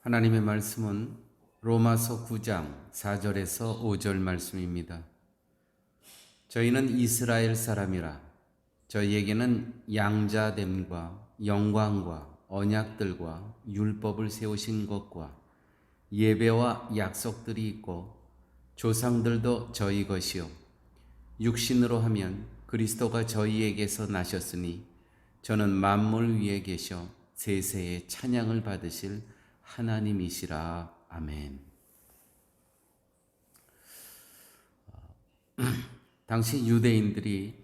하나님의 말씀은 로마서 9장 4절에서 5절 말씀입니다. 저희는 이스라엘 사람이라 저희에게는 양자됨과 영광과 언약들과 율법을 세우신 것과 예배와 약속들이 있고 조상들도 저희 것이요 육신으로 하면 그리스도가 저희에게서 나셨으니 저는 만물 위에 계셔 세세의 찬양을 받으실 하나님이시라. 아멘. 당시 유대인들이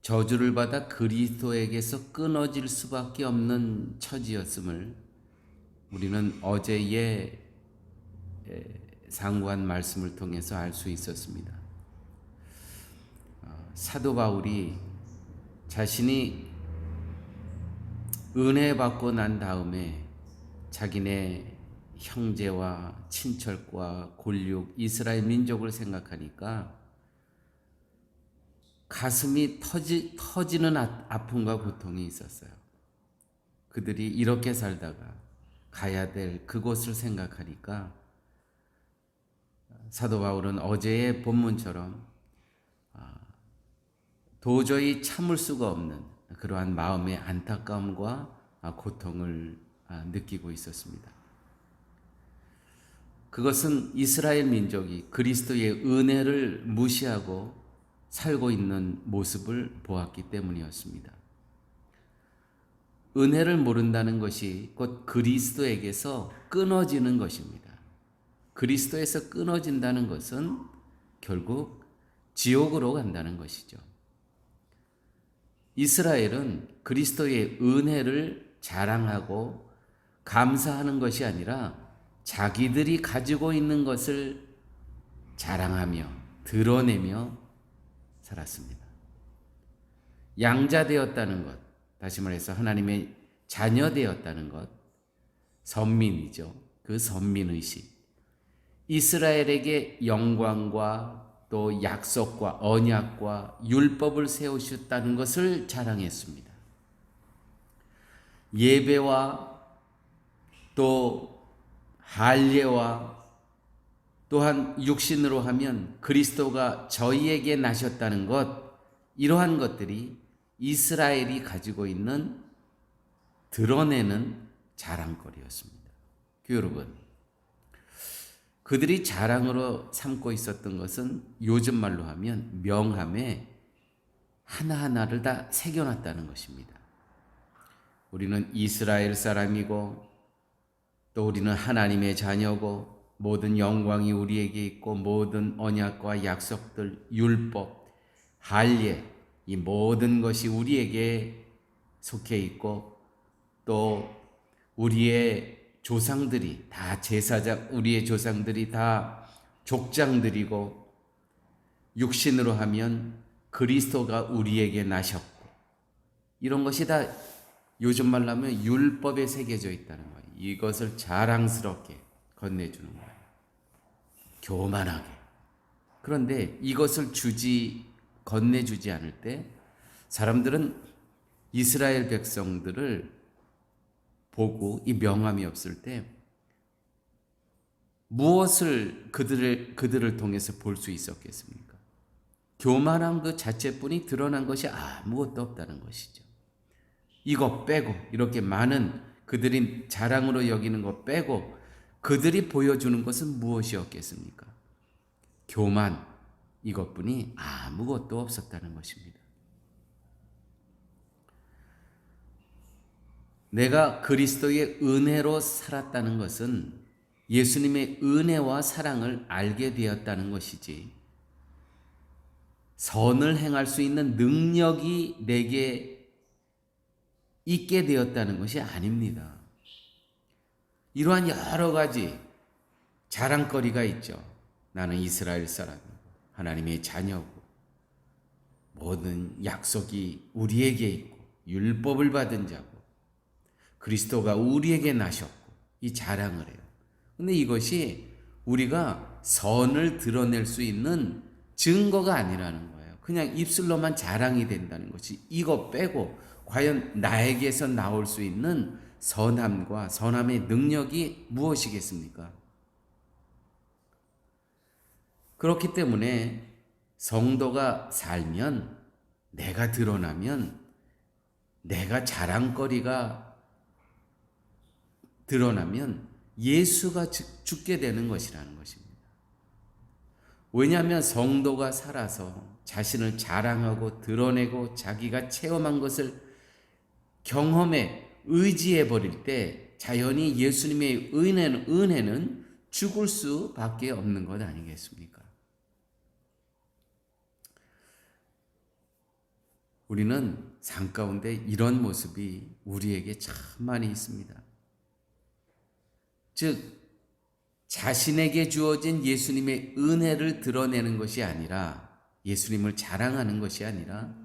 저주를 받아 그리스도에게서 끊어질 수밖에 없는 처지였음을 우리는 어제의 상고한 말씀을 통해서 알 수 있었습니다. 사도 바울이 자신이 은혜 받고 난 다음에 자기네 형제와 친척과 골육 이스라엘 민족을 생각하니까 가슴이 터지는 아픔과 고통이 있었어요. 그들이 이렇게 살다가 가야 될 그곳을 생각하니까 사도 바울은 어제의 본문처럼 도저히 참을 수가 없는 그러한 마음의 안타까움과 고통을 느끼고 있었습니다. 그것은 이스라엘 민족이 그리스도의 은혜를 무시하고 살고 있는 모습을 보았기 때문이었습니다. 은혜를 모른다는 것이 곧 그리스도에게서 끊어지는 것입니다. 그리스도에서 끊어진다는 것은 결국 지옥으로 간다는 것이죠. 이스라엘은 그리스도의 은혜를 자랑하고 감사하는 것이 아니라 자기들이 가지고 있는 것을 자랑하며 드러내며 살았습니다. 양자되었다는 것, 다시 말해서 하나님의 자녀되었다는 것, 선민이죠. 그 선민의식. 이스라엘에게 영광과 또 약속과 언약과 율법을 세우셨다는 것을 자랑했습니다. 예배와 또 할례와 또한 육신으로 하면 그리스도가 저희에게 나셨다는 것, 이러한 것들이 이스라엘이 가지고 있는 드러내는 자랑거리였습니다. 여러분, 그들이 자랑으로 삼고 있었던 것은 요즘 말로 하면 명함에 하나하나를 다 새겨놨다는 것입니다. 우리는 이스라엘 사람이고 또 우리는 하나님의 자녀고 모든 영광이 우리에게 있고 모든 언약과 약속들, 율법, 할례, 이 모든 것이 우리에게 속해 있고 또 우리의 조상들이 다 제사장, 우리의 조상들이 다 족장들이고 육신으로 하면 그리스도가 우리에게 나셨고 이런 것이 다 요즘 말로 하면 율법에 새겨져 있다는 거예요. 이것을 자랑스럽게 건네주는 거예요. 교만하게. 그런데 이것을 건네주지 않을 때 사람들은 이스라엘 백성들을 보고 이 명함이 없을 때 무엇을 그들을 통해서 볼 수 있었겠습니까? 교만한 그 자체뿐이 드러난 것이 아무것도 없다는 것이죠. 이거 빼고 이렇게 많은 그들이 자랑으로 여기는 것 빼고 그들이 보여주는 것은 무엇이었겠습니까? 교만, 이것뿐이 아무것도 없었다는 것입니다. 내가 그리스도의 은혜로 살았다는 것은 예수님의 은혜와 사랑을 알게 되었다는 것이지 선을 행할 수 있는 능력이 내게 있게 되었다는 것이 아닙니다. 이러한 여러 가지 자랑거리가 있죠. 나는 이스라엘 사람이고 하나님의 자녀고 모든 약속이 우리에게 있고 율법을 받은 자고 그리스도가 우리에게 나셨고 이 자랑을 해요. 근데 이것이 우리가 선을 드러낼 수 있는 증거가 아니라는 거예요. 그냥 입술로만 자랑이 된다는 것이 이거 빼고 과연 나에게서 나올 수 있는 선함과 선함의 능력이 무엇이겠습니까? 그렇기 때문에 성도가 살면, 내가 드러나면, 내가 자랑거리가 드러나면 예수가 죽게 되는 것이라는 것입니다. 왜냐하면 성도가 살아서 자신을 자랑하고 드러내고 자기가 체험한 것을 경험에 의지해 버릴 때 자연히 예수님의 은혜는 죽을 수밖에 없는 것 아니겠습니까? 우리는 삶 가운데 이런 모습이 우리에게 참 많이 있습니다. 즉, 자신에게 주어진 예수님의 은혜를 드러내는 것이 아니라, 예수님을 자랑하는 것이 아니라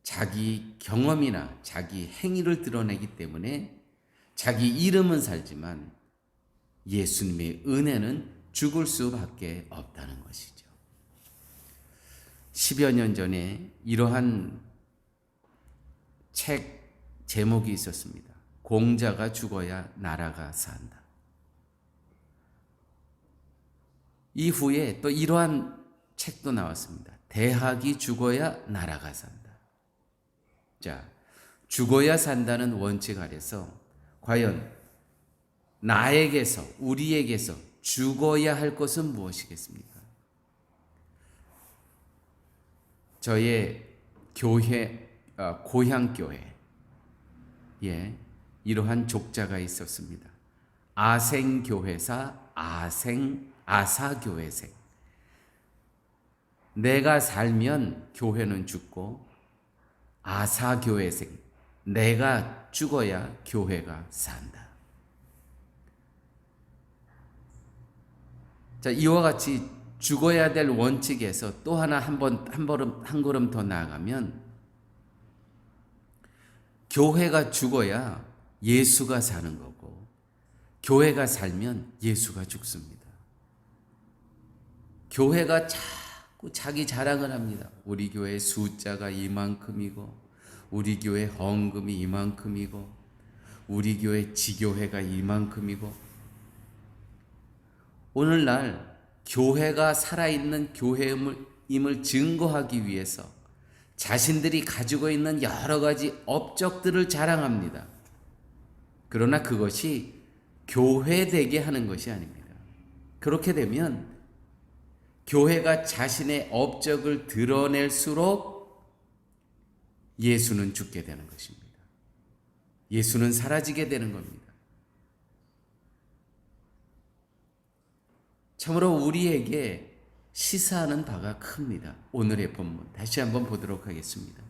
자기 경험이나 자기 행위를 드러내기 때문에 자기 이름은 살지만 예수님의 은혜는 죽을 수밖에 없다는 것이죠. 10여 년 전에 이러한 책 제목이 있었습니다. 공자가 죽어야 나라가 산다. 이후에 또 이러한 책도 나왔습니다. 대학이 죽어야 나라가 산다. 자, 죽어야 산다는 원칙 아래서 과연 나에게서, 우리에게서 죽어야 할 것은 무엇이겠습니까? 저의 고향 교회에 이러한 족자가 있었습니다. 아생교회사, 아사교회생. 내가 살면 교회는 죽고, 아사교회생. 내가 죽어야 교회가 산다. 자, 이와 같이 죽어야 될 원칙에서 또 한 걸음 더 나아가면, 교회가 죽어야 예수가 사는 거고, 교회가 살면 예수가 죽습니다. 교회가 자꾸 자기 자랑을 합니다. 우리 교회 숫자가 이만큼이고, 우리 교회 헌금이 이만큼이고, 우리 교회 지교회가 이만큼이고. 오늘날 교회가 살아있는 교회임을 증거하기 위해서 자신들이 가지고 있는 여러 가지 업적들을 자랑합니다. 그러나 그것이 교회되게 하는 것이 아닙니다. 그렇게 되면 교회가 자신의 업적을 드러낼수록 예수는 죽게 되는 것입니다. 예수는 사라지게 되는 겁니다. 참으로 우리에게 시사하는 바가 큽니다. 오늘의 본문 다시 한번 보도록 하겠습니다.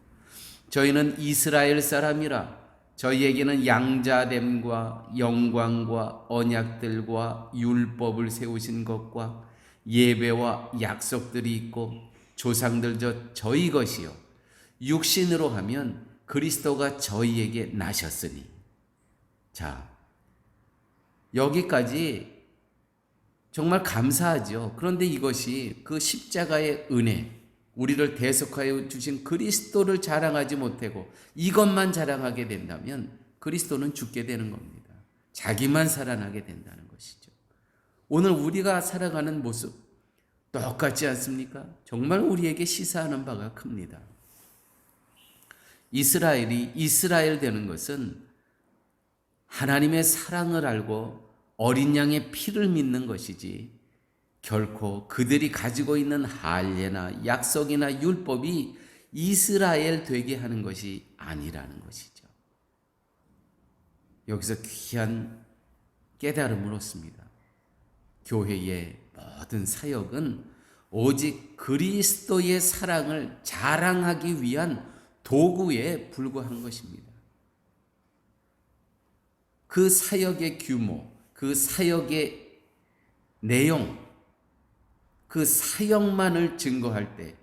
저희는 이스라엘 사람이라 저희에게는 양자됨과 영광과 언약들과 율법을 세우신 것과 예배와 약속들이 있고 조상들 저희 것이요 육신으로 하면 그리스도가 저희에게 나셨으니. 자, 여기까지 정말 감사하죠. 그런데 이것이 그 십자가의 은혜, 우리를 대속하여 주신 그리스도를 자랑하지 못하고 이것만 자랑하게 된다면 그리스도는 죽게 되는 겁니다. 자기만 살아나게 된다는 것이죠. 오늘 우리가 살아가는 모습 똑같지 않습니까? 정말 우리에게 시사하는 바가 큽니다. 이스라엘이 이스라엘 되는 것은 하나님의 사랑을 알고 어린 양의 피를 믿는 것이지 결코 그들이 가지고 있는 할례나 약속이나 율법이 이스라엘 되게 하는 것이 아니라는 것이죠. 여기서 귀한 깨달음을 얻습니다. 교회의 모든 사역은 오직 그리스도의 사랑을 자랑하기 위한 도구에 불과한 것입니다. 그 사역의 규모, 그 사역의 내용, 그 사역만을 증거할 때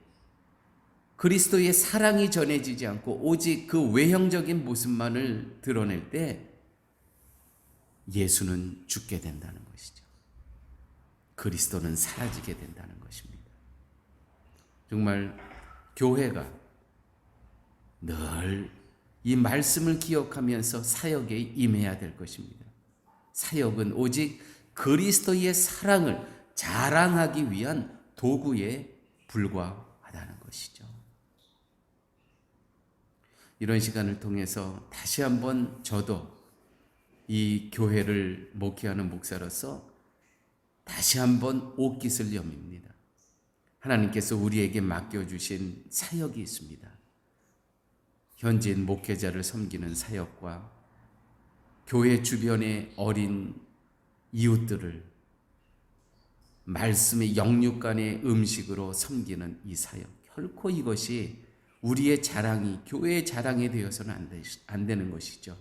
그리스도의 사랑이 전해지지 않고 오직 그 외형적인 모습만을 드러낼 때 예수는 죽게 된다는 것이죠. 그리스도는 사라지게 된다는 것입니다. 정말 교회가 늘 이 말씀을 기억하면서 사역에 임해야 될 것입니다. 사역은 오직 그리스도의 사랑을 자랑하기 위한 도구에 불과하다는 것이죠. 이런 시간을 통해서 다시 한번 저도 이 교회를 목회하는 목사로서 다시 한번 옷깃을 여밉니다. 하나님께서 우리에게 맡겨주신 사역이 있습니다. 현지인 목회자를 섬기는 사역과 교회 주변의 어린 이웃들을 말씀의 영육간의 음식으로 섬기는 이 사역, 결코 이것이 우리의 자랑이, 교회의 자랑이 되어서는 안 되는 것이죠.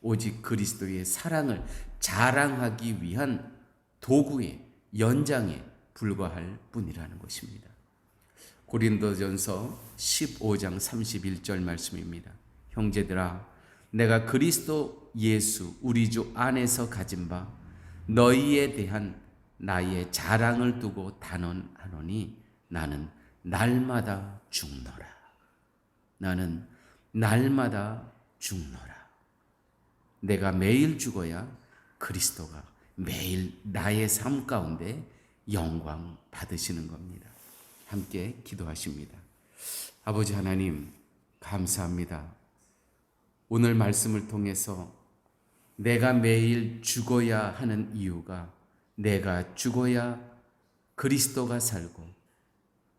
오직 그리스도의 사랑을 자랑하기 위한 도구의 연장에 불과할 뿐이라는 것입니다. 고린도전서 15장 31절 말씀입니다. 형제들아, 내가 그리스도 예수 우리 주 안에서 가진 바 너희에 대한 나의 자랑을 두고 단언하노니 나는 날마다 죽노라. 나는 날마다 죽노라. 내가 매일 죽어야 그리스도가 매일 나의 삶 가운데 영광 받으시는 겁니다. 함께 기도하십니다. 아버지 하나님, 감사합니다. 오늘 말씀을 통해서 내가 매일 죽어야 하는 이유가 내가 죽어야 그리스도가 살고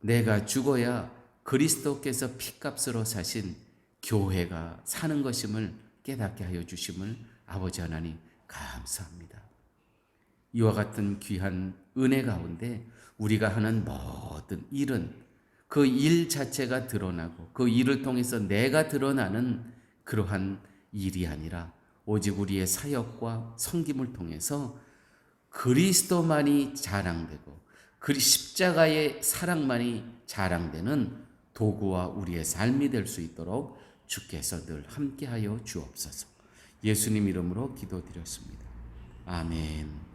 내가 죽어야 그리스도께서 피값으로 사신 교회가 사는 것임을 깨닫게 하여 주심을 아버지 하나님 감사합니다. 이와 같은 귀한 은혜 가운데 우리가 하는 모든 일은 그 일 자체가 드러나고 그 일을 통해서 내가 드러나는 그러한 일이 아니라 오직 우리의 사역과 섬김을 통해서 그리스도만이 자랑되고 그 십자가의 사랑만이 자랑되는 도구와 우리의 삶이 될 수 있도록 주께서 늘 함께하여 주옵소서. 예수님 이름으로 기도드렸습니다. 아멘.